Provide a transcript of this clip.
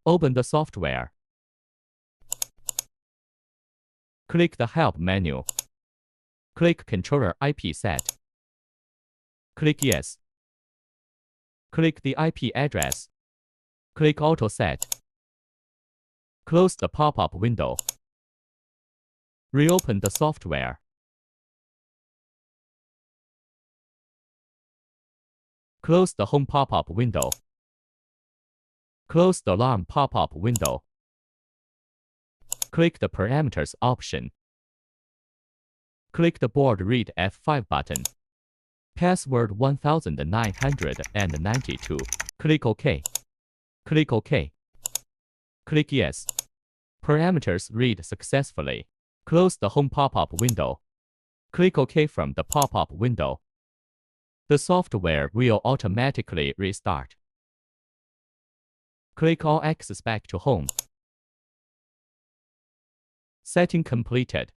Open the software. Click the Help menu. Click Controller IP Set. Click Yes. Click the IP address. Click Auto Set. Close the pop-up window. Reopen the software. Close the Home pop-up window. Close the Alarm pop-up window. Click the Parameters option. Click the Board Read F5 button. Password 1992. Click OK. Click OK. Click Yes. Parameters read successfully. Close the Home pop-up window. Click OK from the pop-up window. The software will automatically restart. Click All Access back to Home. Setting completed.